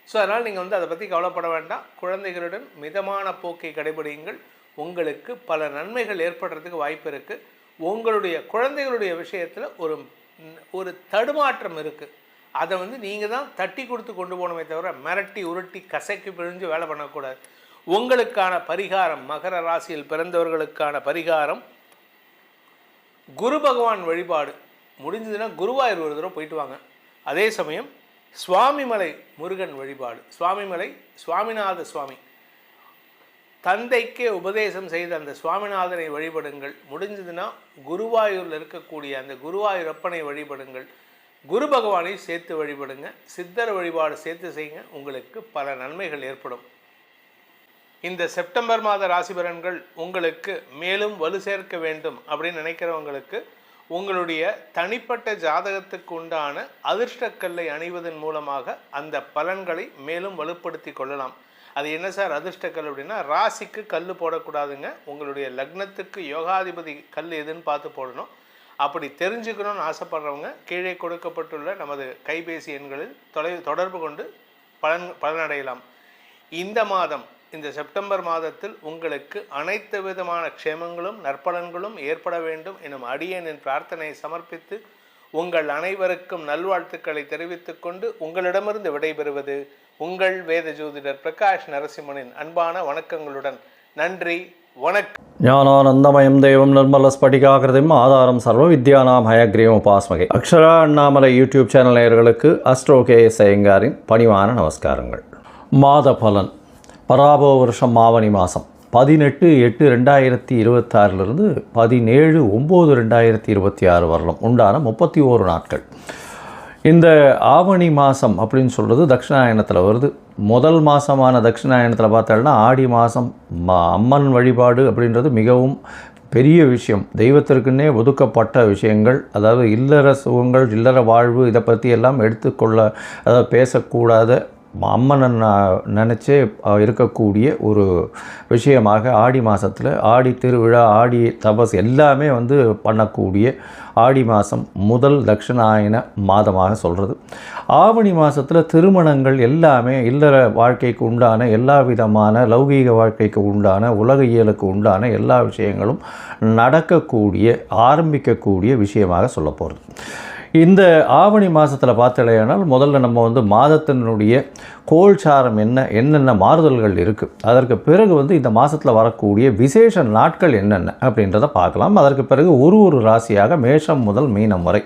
ஸோ அதனால் நீங்கள் அதை பற்றி கவலைப்பட வேண்டாம். குழந்தைகளுடன் மிதமான போக்கை கடைபிடியுங்கள். உங்களுக்கு பல நன்மைகள் ஏற்படுறதுக்கு வாய்ப்பு இருக்குது. உங்களுடைய குழந்தைகளுடைய விஷயத்தில் ஒரு தடுமாற்றம் இருக்குது. அதை நீங்கள் தான் தட்டி கொடுத்து கொண்டு போகணுமே தவிர மிரட்டி உருட்டி கசக்கி பிழிஞ்சு வேலை பண்ணக்கூடாது. உங்களுக்கான பரிகாரம், மகர ராசியில் பிறந்தவர்களுக்கான பரிகாரம் குரு பகவான் வழிபாடு. முடிஞ்சதுன்னா குருவாயூர் ஒரு தடவை போயிட்டு வாங்க. அதே சமயம் சுவாமிமலை முருகன் வழிபாடு. சுவாமிமலை சுவாமிநாத சுவாமி தந்தைக்கே உபதேசம் செய்த அந்த சுவாமிநாதனை வழிபடுங்கள். முடிஞ்சதுன்னா குருவாயூரில் இருக்கக்கூடிய அந்த குருவாயூரப்பனை வழிபடுங்கள். குரு பகவானை சேர்த்து வழிபடுங்க. சித்தர் வழிபாடு சேர்த்து செய்யுங்க. உங்களுக்கு பல நன்மைகள் ஏற்படும். இந்த செப்டம்பர் மாத ராசி பலன்கள் உங்களுக்கு மேலும் வலு சேர்க்க வேண்டும் அப்படின்னு நினைக்கிறவங்களுக்கு உங்களுடைய தனிப்பட்ட ஜாதகத்துக்கு உண்டான அதிர்ஷ்டக்கல்லை அணிவதன் மூலமாக அந்த பலன்களை மேலும் வலுப்படுத்தி கொள்ளலாம். அது என்ன சார் அதிர்ஷ்டக்கல் அப்படின்னா, ராசிக்கு கல் போடக்கூடாதுங்க. உங்களுடைய லக்னத்துக்கு யோகாதிபதி கல் எதுன்னு பார்த்து போடணும். அப்படி தெரிஞ்சுக்கணும்னு ஆசைப்படுறவங்க கீழே கொடுக்கப்பட்டுள்ள நமது கைபேசி எண்களில் தொடர்பு கொண்டு பலனடையலாம். இந்த மாதம், இந்த செப்டம்பர் மாதத்தில் உங்களுக்கு அனைத்து விதமான க்ஷேமங்களும் நற்பலன்களும் ஏற்பட வேண்டும் எனும் அடியேனின் பிரார்த்தனையை சமர்ப்பித்து உங்கள் அனைவருக்கும் நல்வாழ்த்துக்களை தெரிவித்துக் கொண்டு உங்களிடமிருந்து விடைபெறுவது உங்கள் வேத ஜோதிடர் பிரகாஷ் நரசிம்மனின் அன்பான வணக்கங்களுடன். நன்றி, வணக்கம். ஞானானந்தமயம் தேவம் நிர்மல ஸ்படிகாகிருதிம் ஆதாரம் சர்வ வித்யானாம் ஹயக்ரீவம் உபாஸ்மகை. அக்ஷரா அண்ணாமலை யூடியூப் சேனல் நேயர்களுக்கு அஸ்ட்ரோ KS ஐயங்காரின் பணிவான நமஸ்காரங்கள். மாத பலன் பராபவ வருஷம் ஆவணி மாதம் 18/8/2026 17/9/2026 வரலாம் உண்டான 31 நாட்கள். இந்த ஆவணி மாதம் அப்படின்னு சொல்கிறது தட்சிணாயனத்தில் வருது. முதல் மாதமான தட்சிணாயனத்தில் பார்த்தோம்னா ஆடி மாதம் அம்மன் வழிபாடு அப்படின்றது மிகவும் பெரிய விஷயம். தெய்வத்திற்குன்னே ஒதுக்கப்பட்ட விஷயங்கள், அதாவது இல்லற சுகங்கள், இல்லற வாழ்வு, இதை பற்றி எல்லாம் எடுத்துக்கொள்ள, அதாவது பேசக்கூடாத அம்மனை நினச்சே இருக்கக்கூடிய ஒரு விஷயமாக ஆடி மாதத்தில் ஆடி திருவிழா, ஆடி தபஸ் எல்லாமே பண்ணக்கூடிய ஆடி மாதம் முதல் தட்சிணாயன மாதமாக சொல்கிறது. ஆவணி மாதத்தில் திருமணங்கள் எல்லாமே இல்லற வாழ்க்கைக்கு உண்டான எல்லா விதமான லௌகீக வாழ்க்கைக்கு உண்டான உலக இயலுக்கு உண்டான எல்லா விஷயங்களும் நடக்கக்கூடிய ஆரம்பிக்கக்கூடிய விஷயமாக சொல்ல போகிறது. இந்த ஆவணி மாதத்தில் பார்த்தலையானால் முதல்ல நம்ம மாதத்தினுடைய கோல்சாரம் என்னென்ன மாறுதல்கள் இருக்குது, அதற்கு பிறகு இந்த மாதத்தில் வரக்கூடிய விசேஷ நாட்கள் என்னென்ன அப்படின்றத பார்க்கலாம். அதற்கு பிறகு ஒரு ராசியாக மேஷம் முதல் மீனம் வரை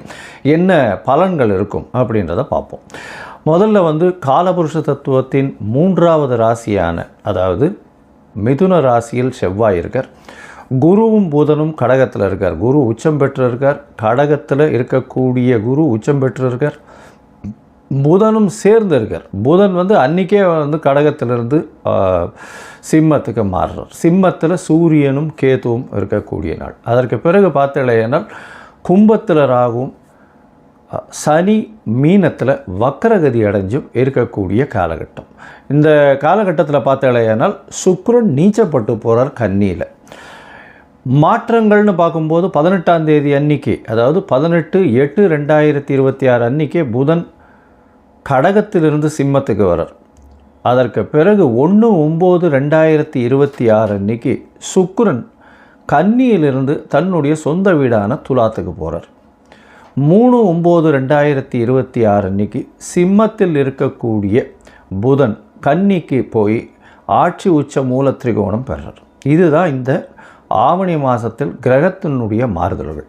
என்ன பலன்கள் இருக்கும் அப்படின்றத பார்ப்போம். முதல்ல காலபுருஷ தத்துவத்தின் 3வது ராசியான, அதாவது மிதுன ராசியில் செவ்வாய் இருக்கார். குருவும் புதனும் கடகத்தில் இருக்கார். குரு உச்சம் பெற்று இருக்கார். கடகத்தில் இருக்கக்கூடிய குரு உச்சம் பெற்று இருக்கார். புதனும் சேர்ந்து இருக்கார். புதன் வந்து அன்றைக்கே வந்து கடகத்திலிருந்து சிம்மத்துக்கு மாறுறார். சிம்மத்தில் சூரியனும் கேதுவும் இருக்கக்கூடிய நாள். அதற்கு பிறகு பார்த்தீங்கன்னா கும்பத்தில் ராகுவும் சனி மீனத்தில் வக்கரகதி அடைஞ்சும் இருக்கக்கூடிய காலகட்டம். இந்த காலகட்டத்தில் பார்த்தீங்கன்னா சுக்கிரன் நீச்சப்பட்டு போகிறார் கன்னியில். மாற்றங்கள்னு பார்க்கும்போது 18ஆம் தேதி அன்னைக்கு, அதாவது 18/8/2026 அன்றைக்கே புதன் கடகத்திலிருந்து சிம்மத்துக்கு வரார். அதற்கு பிறகு 1/9/2026 அன்னைக்கு சுக்கிரன் கன்னியிலிருந்து தன்னுடைய சொந்த வீடான துலாத்துக்கு போகிறார். 3/9/2026 அன்னைக்கு சிம்மத்தில் இருக்கக்கூடிய புதன் கன்னிக்கு போய் ஆட்சி உச்ச மூல திரிகோணம் பெறார். இதுதான் இந்த ஆவணி மாதத்தில் கிரகத்தினுடைய மாறுதல்கள்.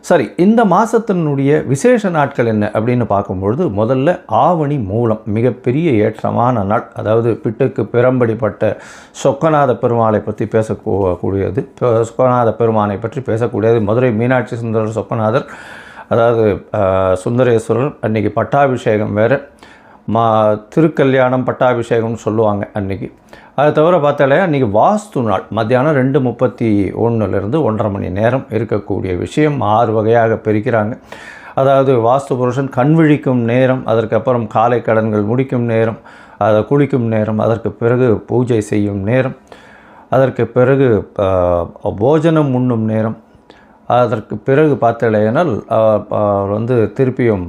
சரி, இந்த மாதத்தினுடைய விசேஷ நாட்கள் என்ன அப்படின்னு பார்க்கும்பொழுது, முதல்ல ஆவணி மூலம் மிகப்பெரிய ஏற்றமான நாள். அதாவது பிட்டுக்கு பிறம்படிப்பட்ட சொக்கநாத பெருமாளை பற்றி பேசக்கூடியது, சொக்கநாத பெருமானை பற்றி பேசக்கூடியது. மதுரை மீனாட்சி சுந்தரர் சொக்கநாதர், அதாவது சுந்தரேஸ்வரர். அன்றைக்கி பட்டாபிஷேகம் வேறு, திருக்கல்யாணம் பட்டாபிஷேகம்னு சொல்லுவாங்க அன்றைக்கி. அதை தவிர பார்த்தாலே அன்றைக்கி வாஸ்து நாள். மத்தியானம் 2:31 1:30 மணி நேரம் இருக்கக்கூடிய விஷயம் 6 வகையாக பிரிக்கிறாங்க. அதாவது வாஸ்து புருஷன் கண் விழிக்கும் நேரம், அதற்கப்புறம் காலை கடன்கள் முடிக்கும் நேரம், அதை குளிக்கும் நேரம், அதற்கு பிறகு பூஜை செய்யும் நேரம், அதற்கு பிறகு போஜனம் உண்ணும் நேரம், அதற்கு பிறகு பார்த்தலையினால் வந்து திருப்பியும்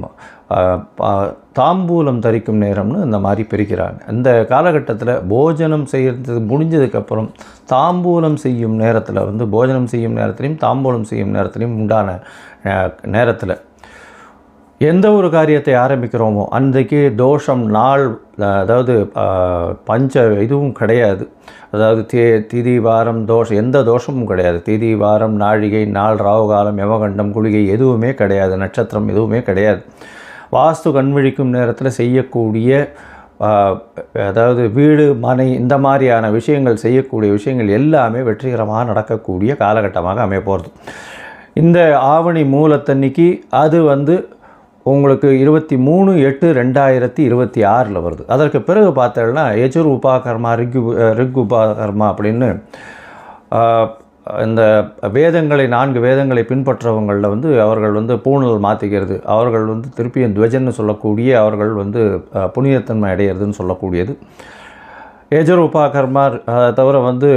தாம்பூலம் தரிக்கும் நேரம்னு இந்த மாதிரி பிரிக்கிறாங்க. இந்த காலகட்டத்தில் போஜனம் செய்கிறது முடிஞ்சதுக்கப்புறம் தாம்பூலம் செய்யும் நேரத்தில் வந்து போஜனம் செய்யும் நேரத்துலையும் தாம்பூலம் செய்யும் நேரத்துலையும் உண்டான நேரத்தில் எந்த ஒரு காரியத்தை ஆரம்பிக்கிறோமோ அன்றைக்கு தோஷம் நாள், அதாவது பஞ்ச இதுவும் கிடையாது. அதாவது திதி வாரம் தோஷம், எந்த தோஷமும் கிடையாது. திதி வாரம் நாழிகை நாள் ராவுகாலம் யமகண்டம் குளிகை எதுவுமே கிடையாது. நட்சத்திரம் எதுவுமே கிடையாது. வாஸ்து கண்விழிக்கும் நேரத்தில் செய்யக்கூடிய, அதாவது வீடு மனை இந்த மாதிரியான விஷயங்கள் செய்யக்கூடிய விஷயங்கள் எல்லாமே வெற்றிகரமாக நடக்கக்கூடிய காலகட்டமாக அமைய போகிறது. இந்த ஆவணி மூலத்தன்னைக்கு அது வந்து உங்களுக்கு 23/8/2026 வருது. அதற்கு பிறகு பார்த்தோம்னா யஜுர் உபாகர்மா ரிக் உபாகர்மா அப்படின்னு இந்த வேதங்களை 4 வேதங்களை பின்பற்றவங்களில் வந்து அவர்கள் வந்து பூணல் மாற்றிக்கிறது, அவர்கள் வந்து திருப்பியும் துவஜன்னு சொல்லக்கூடிய அவர்கள் வந்து புனிதத்தன்மை அடையிறதுன்னு சொல்லக்கூடியது. யஜுர் உபாகர்மா தவிர வந்து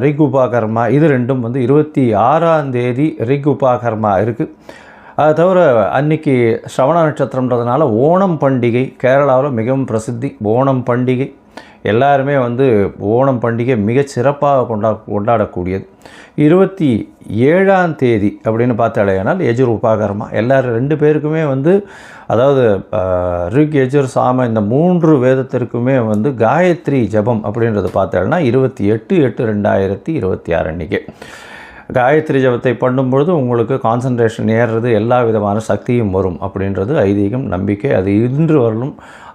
ரிக் உபாகர்மா, இது ரெண்டும் வந்து 26ஆம் தேதி ரிக் உபாகர்மா இருக்குது. அதை தவிர அன்றைக்கி ஸ்ரவண நட்சத்திரம்ன்றதுனால ஓணம் பண்டிகை கேரளாவில் மிகவும் பிரசித்தி. ஓணம் பண்டிகை எல்லாருமே வந்து ஓணம் பண்டிகை மிகச் சிறப்பாக கொண்டாடக்கூடியது. 27ஆம் தேதி அப்படின்னு பார்த்தாலேனால் யஜுர் உபாகர்மா. எல்லோரும் 2 பேருக்குமே வந்து, அதாவது ரிக் யஜுர் சாம இந்த 3 வேதத்திற்குமே வந்து காயத்ரி ஜபம் அப்படின்றது பார்த்தாலும் 28/8/2026 அன்றைக்கி காயத்ரி ஜபத்தை பண்ணும்பொழுது உங்களுக்கு கான்சன்ட்ரேஷன் ஏறுறது, எல்லா விதமான சக்தியும் வரும் அப்படின்றது ஐதீகம், நம்பிக்கை. அது இன்று வரலும்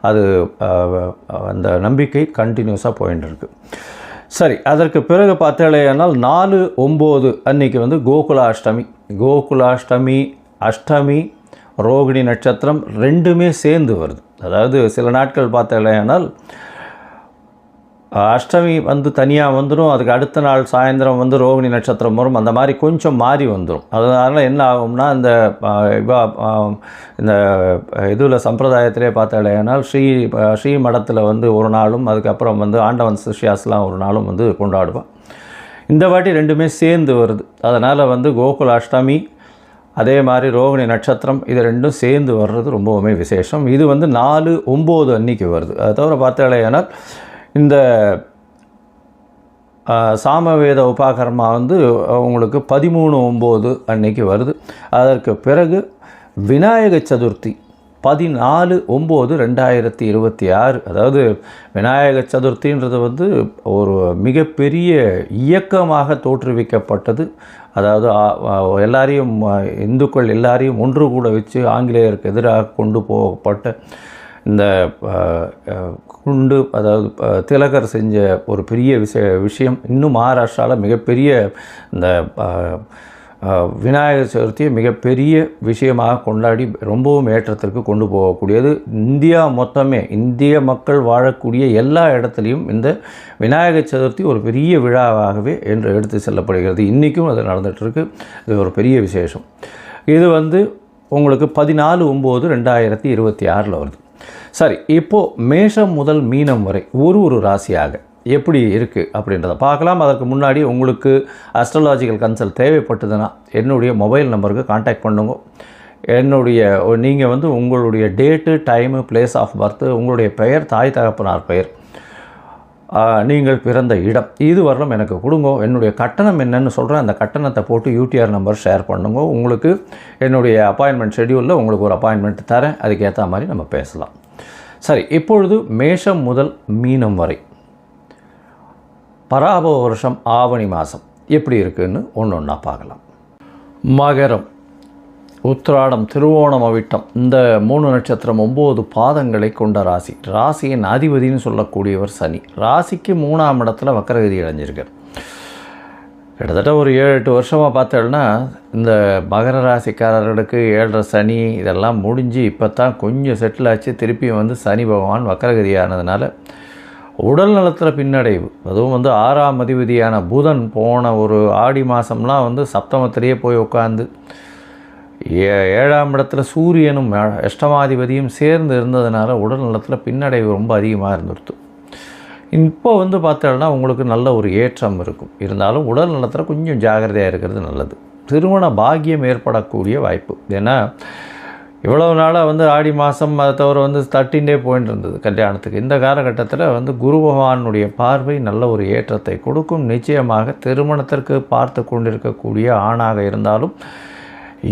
அது அந்த நம்பிக்கை கண்டினியூஸாக போயின்னு இருக்குது. சரி, அதற்கு பிறகு பார்த்தாலேனால் 4/9 அன்றைக்கி வந்து கோகுலாஷ்டமி, அஷ்டமி, ரோகிணி நட்சத்திரம் 2மே சேர்ந்து வருது. அதாவது சில நாட்கள் பார்த்தாலேனால் அஷ்டமி வந்து தனியாக வந்துடும், அதுக்கு அடுத்த நாள் சாயந்தரம் வந்து ரோகிணி நட்சத்திரம் வரும். அந்த மாதிரி கொஞ்சம் மாறி வந்துடும். அதனால் என்ன ஆகும்னா இந்த இதில் சம்பிரதாயத்திலே பார்த்தாலேனால் ஸ்ரீ மடத்தில் வந்து ஒரு நாளும், அதுக்கப்புறம் வந்து ஆண்டவன் சிஷ்யாஸ்லாம் ஒரு நாளும் வந்து கொண்டாடுவான். இந்த வாட்டி 2மே சேர்ந்து வருது. அதனால் வந்து கோகுல அஷ்டமி அதே மாதிரி ரோகிணி நட்சத்திரம் இது 2ம் சேர்ந்து வர்றது ரொம்பவுமே விசேஷம். இது வந்து 4/9 அன்றைக்கி வருது. அதை தவிர பார்த்தாலேனால் இந்த சாமவேத உபாகர்மா வந்து உங்களுக்கு 13/9 அன்னைக்கு வருது. அதற்கு பிறகு விநாயக சதுர்த்தி 14/9/2026. அதாவது விநாயக சதுர்த்தின்றது வந்து ஒரு மிகப்பெரிய இயக்கமாக தோற்றுவிக்கப்பட்டது. அதாவது எல்லாரையும் இந்துக்கள் எல்லாரையும் ஒன்று கூட வச்சு ஆங்கிலேயருக்கு எதிராக கொண்டு போகப்பட்ட இந்த குண்டு, அதாவது திலகர் செஞ்ச ஒரு பெரிய விஷயம் இன்னும் மகாராஷ்டிராவில் மிகப்பெரிய இந்த விநாயகர் சதுர்த்தியை மிகப்பெரிய விஷயமாக கொண்டாடி ரொம்பவும் ஏற்றத்திற்கு கொண்டு போகக்கூடியது. இந்தியா மொத்தமே, இந்திய மக்கள் வாழக்கூடிய எல்லா இடத்துலையும் இந்த விநாயகர் சதுர்த்தி ஒரு பெரிய விழாவாகவே என்று எடுத்து செல்லப்படுகிறது. இன்றைக்கும் அது நடந்துகிட்ருக்கு. இது ஒரு பெரிய விசேஷம். இது உங்களுக்கு 14/9/2026 வருது. சரி, இப்போது மேஷம் முதல் மீனம் வரை ஒரு ராசியாக எப்படி இருக்குது அப்படின்றத பார்க்கலாம். அதற்கு முன்னாடி உங்களுக்கு அஸ்ட்ராலாஜிக்கல் கன்சல்ட் தேவைப்பட்டதுன்னா என்னுடைய மொபைல் நம்பருக்கு கான்டாக்ட் பண்ணுங்க. நீங்கள் உங்களுடைய date, time, place of birth, உங்களுடைய பெயர், தாய் தகப்பனார் பெயர், நீங்கள் பிறந்த இடம், இது வரலும் எனக்கு கொடுங்க. என்னுடைய கட்டணம் என்னன்னு சொல்கிறேன். அந்த கட்டணத்தை போட்டு யூடிஆர் நம்பர் ஷேர் பண்ணுங்க. உங்களுக்கு என்னுடைய அப்பாயின்மெண்ட் ஷெட்யூலில் உங்களுக்கு ஒரு அப்பாயின்மெண்ட் தரேன். அதுக்கேற்ற மாதிரி நம்ம பேசலாம். சரி, இப்பொழுது மேஷம் முதல் மீனம் வரை பராபவ வருஷம் ஆவணி மாதம் எப்படி இருக்குதுன்னு ஒன்றா பார்க்கலாம். மகரம், உத்திராடம், திருவோணம், அவிட்டம், இந்த 3 நட்சத்திரம் 9 பாதங்களை கொண்ட ராசி. ராசியின் அதிபதினு சொல்லக்கூடியவர் சனி. ராசிக்கு 3ஆம் இடத்துல வக்கரகதி அடைஞ்சிருக்கார். கிட்டத்தட்ட ஒரு 7-8 வருஷமாக பார்த்தோம்னா இந்த மகர ராசிக்காரர்களுக்கு 7.5 சனி இதெல்லாம் முடிஞ்சு இப்போ தான் கொஞ்சம் செட்டில் ஆச்சு. திருப்பியும் சனி பகவான் வக்கரகதி ஆனதுனால உடல் நலத்தில் பின்னடைவு. அதுவும் 6ஆம் அதிபதியான புதன் போன ஒரு ஆடி மாதம்லாம் சப்தமத்திலேயே போய் உட்காந்து 7ஆம் இடத்துல சூரியனும் அஷ்டமாதிபதியும் சேர்ந்து இருந்ததுனால உடல் நலத்தில் பின்னடைவு ரொம்ப அதிகமாக இருந்துடுத்து. இப்போ பார்த்தோம்னா உங்களுக்கு நல்ல ஒரு ஏற்றம் இருக்கும். இருந்தாலும் உடல் நலத்தில் கொஞ்சம் ஜாகிரதையாக இருக்கிறது நல்லது. திருமண பாக்கியம் ஏற்படக்கூடிய வாய்ப்பு. ஏன்னா இவ்வளவு நாளாக ஆடி மாதம் அதை தவிர தட்டின்ண்டே போயின்னு இருந்தது கல்யாணத்துக்கு. இந்த காலகட்டத்தில் குரு பகவானுடைய பார்வை நல்ல ஒரு ஏற்றத்தை கொடுக்கும். நிச்சயமாக திருமணத்திற்கு பார்த்து கொண்டிருக்கக்கூடிய ஆணாக இருந்தாலும்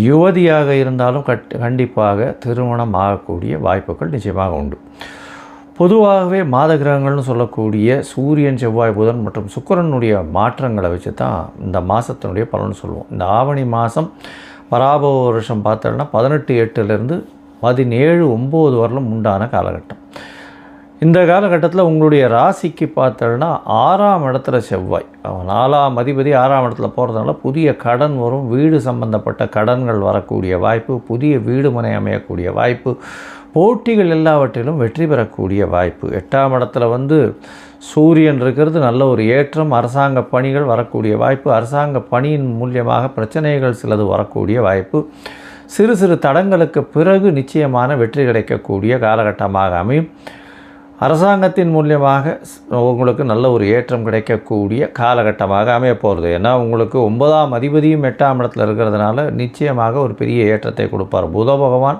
யுவதியாக இருந்தாலும் கண்டிப்பாக திருமணம் ஆகக்கூடிய வாய்ப்புகள் நிச்சயமாக உண்டு. பொதுவாகவே மாத கிரகங்கள்னு சொல்லக்கூடிய சூரியன், செவ்வாய், புதன் மற்றும் சுக்கிரனுடைய மாற்றங்களை வச்சு தான் இந்த மாதத்தினுடைய பலன் சொல்லுவோம். இந்த ஆவணி மாதம் பராபவ வருஷம் பார்த்தோம்னா 18/8 17/9 வரலும் உண்டான காலகட்டம். இந்த காலகட்டத்தில் உங்களுடைய ராசிக்கு பார்த்தோம்னா 6ஆம் இடத்துல செவ்வாய், 4ஆம் அதிபதி 6ஆம் இடத்துல போகிறதுனால புதிய கடன் வரும். வீடு சம்பந்தப்பட்ட கடன்கள் வரக்கூடிய வாய்ப்பு, புதிய வீடு மனை அமையக்கூடிய வாய்ப்பு, போட்டிகள் எல்லாவற்றிலும் வெற்றி பெறக்கூடிய வாய்ப்பு. 8ஆம் இடத்துல சூரியன் இருக்கிறது நல்ல ஒரு ஏற்றம். அரசாங்க பணிகள் வரக்கூடிய வாய்ப்பு. அரசாங்க பணியின் மூலியமாக பிரச்சனைகள் சிலது வரக்கூடிய வாய்ப்பு. சிறு சிறு தடங்களுக்கு பிறகு நிச்சயமான வெற்றி கிடைக்கக்கூடிய காலகட்டமாக அமையும். அரசாங்கத்தின் மூலியமாக உங்களுக்கு நல்ல ஒரு ஏற்றம் கிடைக்கக்கூடிய காலகட்டமாக அமைய போகிறது. ஏன்னா உங்களுக்கு 9ஆம் அதிபதியும் 8ஆம் இடத்துல இருக்கிறதுனால நிச்சயமாக ஒரு பெரிய ஏற்றத்தை கொடுப்பார். புத பகவான்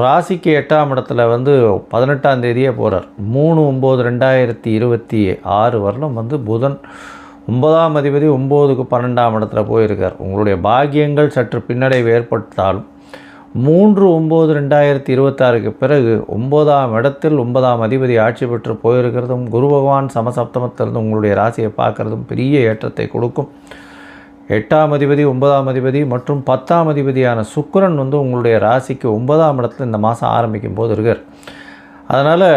ராசிக்கு 8ஆம் இடத்துல 18ஆம் தேதியே போகிறார். 3/9/2026 வரலும் புதன் 9ஆம் அதிபதி 9க்கு 12ஆம் இடத்துல போயிருக்கார். உங்களுடைய பாக்கியங்கள் சற்று பின்னடைவு ஏற்பட்டாலும் 3/9/2026க்கு பிறகு 9ஆம் இடத்தில் 9ஆம் அதிபதி ஆட்சி பெற்று போயிருக்கிறதும் குரு பகவான் சமசப்தமத்திலிருந்து உங்களுடைய ராசியை பார்க்குறதும் பெரிய ஏற்றத்தை கொடுக்கும். 8ஆம் அதிபதி, 9ஆம் அதிபதி மற்றும் 10ஆம் அதிபதியான சுக்கிரன் உங்களுடைய ராசிக்கு 9ஆம் இடத்துல இந்த மாதம் ஆரம்பிக்கும் போது இருக்கார். அதனால்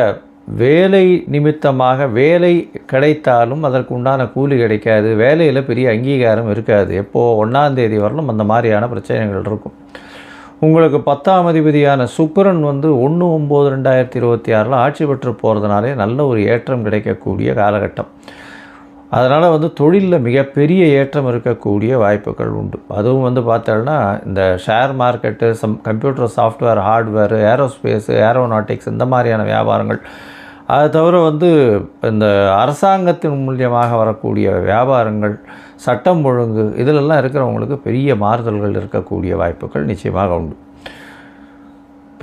வேலை நிமித்தமாக வேலை கிடைத்தாலும் அதற்கு உண்டான கூலி கிடைக்காது. வேலையில் பெரிய அங்கீகாரம் இருக்காது. எப்போது 1ஆம் தேதி வரலும் அந்த மாதிரியான பிரச்சனைகள் இருக்கும். உங்களுக்கு 10ஆம் அதிபதியான சுக்கிரன் 1/9/2026 ஆட்சி பெற்று போகிறதுனாலே நல்ல ஒரு ஏற்றம் கிடைக்கக்கூடிய காலகட்டம். அதனால் தொழிலில் மிகப்பெரிய ஏற்றம் இருக்கக்கூடிய வாய்ப்புகள் உண்டு. அதுவும் பார்த்தோம்னா இந்த share market, computer software, hardware, aerospace, aeronautics இந்த மாதிரியான வியாபாரங்கள், அதை தவிர இந்த அரசாங்கத்தின் மூலியமாக வரக்கூடிய வியாபாரங்கள், சட்டம் ஒழுங்கு இதிலெல்லாம் இருக்கிறவங்களுக்கு பெரிய மாறுதல்கள் இருக்கக்கூடிய வாய்ப்புகள் நிச்சயமாக உண்டு.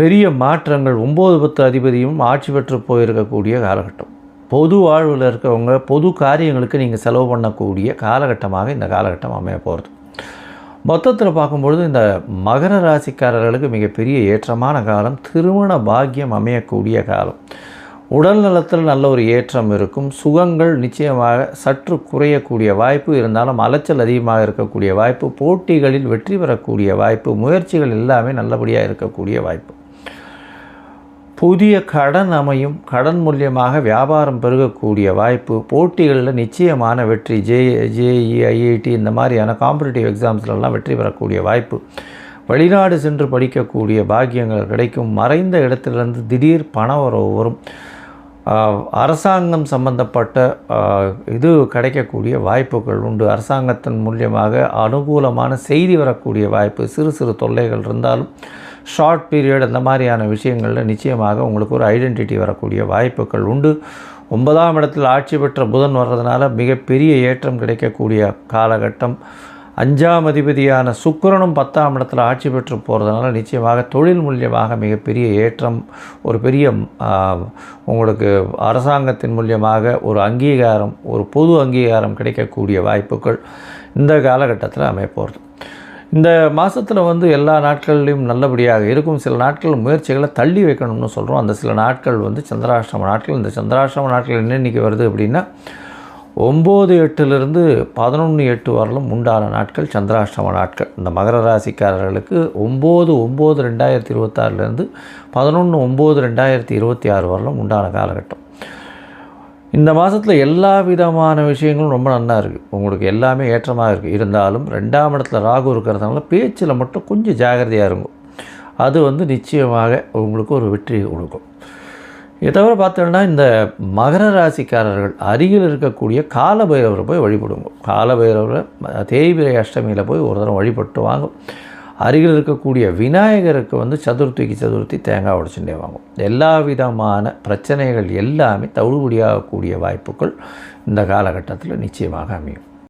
பெரிய மாற்றங்கள் 9-10 அதிபதியும் ஆட்சி பெற்று போயிருக்கக்கூடிய காலகட்டம். பொது வாழ்வில் இருக்கிறவங்க பொது காரியங்களுக்கு நீங்கள் செலவு பண்ணக்கூடிய காலகட்டமாக இந்த காலகட்டம் அமைய போகிறது. மொத்தத்தில் பார்க்கும்பொழுது இந்த மகர ராசிக்காரர்களுக்கு மிகப்பெரிய ஏற்றமான காலம். திருமண பாக்கியம் அமையக்கூடிய காலம். உடல் நலத்தில் நல்ல ஒரு ஏற்றம் இருக்கும். சுகங்கள் நிச்சயமாக சற்று குறையக்கூடிய வாய்ப்பு இருந்தாலும் அலைச்சல் அதிகமாக இருக்கக்கூடிய வாய்ப்பு. போட்டிகளில் வெற்றி பெறக்கூடிய வாய்ப்பு. முயற்சிகள் எல்லாமே நல்லபடியாக இருக்கக்கூடிய வாய்ப்பு. புதிய கடன் அமையும், கடன் மூலியமாக வியாபாரம் பெருகக்கூடிய வாய்ப்பு, போட்டிகளில் நிச்சயமான வெற்றி, ஜேஇ, ஐஐடி இந்த மாதிரியான காம்படிட்டிவ் எக்ஸாம்ஸ்லாம் வெற்றி பெறக்கூடிய வாய்ப்பு, வெளிநாடு சென்று படிக்கக்கூடிய பாக்கியங்கள் கிடைக்கும், மறைந்த இடத்திலிருந்து திடீர் பண வரவு வரும், அரசாங்கம் சம்பந்தப்பட்ட இது கிடைக்கக்கூடிய வாய்ப்புகள் உண்டு, அரசாங்கத்தின் மூலியமாக அனுகூலமான செய்தி வரக்கூடிய வாய்ப்பு, சிறு சிறு தொல்லைகள் இருந்தாலும் ஷார்ட் பீரியட் அந்த மாதிரியான விஷயங்களில் நிச்சயமாக உங்களுக்கு ஒரு ஐடென்டிட்டி வரக்கூடிய வாய்ப்புகள் உண்டு. 9ஆம் இடத்தில் ஆட்சி பெற்ற புதன் வர்றதுனால மிகப்பெரிய ஏற்றம் கிடைக்கக்கூடிய காலகட்டம். 5ஆம் அதிபதியான சுக்கிரனும் 10ஆம் இடத்தில் ஆட்சி பெற்று போகிறதுனால நிச்சயமாக தொழில் மூலியமாக மிகப்பெரிய ஏற்றம், ஒரு பெரிய உங்களுக்கு அரசாங்கத்தின் மூலியமாக ஒரு அங்கீகாரம், ஒரு பொது அங்கீகாரம் கிடைக்கக்கூடிய வாய்ப்புகள் இந்த காலகட்டத்தில் அமையப்போகிறது. இந்த மாதத்தில் எல்லா நாட்கள்லையும் நல்லபடியாக இருக்கும். சில நாட்கள் முயற்சிகளை தள்ளி வைக்கணும்னு சொல்கிறோம். அந்த சில நாட்கள் சந்திராஷ்டம நாட்கள். இந்த சந்திராஷ்டம நாட்கள் என்னென்னைக்கு வருது அப்படின்னா 9/8 11/8 வரலும் உண்டான நாட்கள் சந்திராஷ்டம நாட்கள். இந்த மகர ராசிக்காரர்களுக்கு 9/9/2026 11/9/2026 வரலும் உண்டான காலகட்டம். இந்த மாதத்தில் எல்லா விதமான விஷயங்களும் ரொம்ப நல்லா இருக்குது. உங்களுக்கு எல்லாமே ஏற்றமாக இருக்குது. இருந்தாலும் 2ஆம் இடத்துல ராகு இருக்கிறதுனால பேச்சில் மட்டும் கொஞ்சம் ஜாகிரதையாக இருக்கும். அது நிச்சயமாக உங்களுக்கு ஒரு வெற்றி கொடுக்கும். இதை தவிர பார்த்தோம்னா இந்த மகர ராசிக்காரர்கள் அருகில் இருக்கக்கூடிய காலபைரவரை போய் வழிபடுங்க. காலபைரவரை தேய்பிரை அஷ்டமியில் போய் ஒரு தரம் வழிபட்டு வாங்க. அருகில் இருக்கக்கூடிய விநாயகருக்கு சதுர்த்தி தேங்காய் உடைச்சுட்டே வாங்கும். எல்லா விதமான பிரச்சனைகள் எல்லாமே தவிடுபடியாகக்கூடிய வாய்ப்புகள் இந்த காலகட்டத்தில் நிச்சயமாக அமையும்.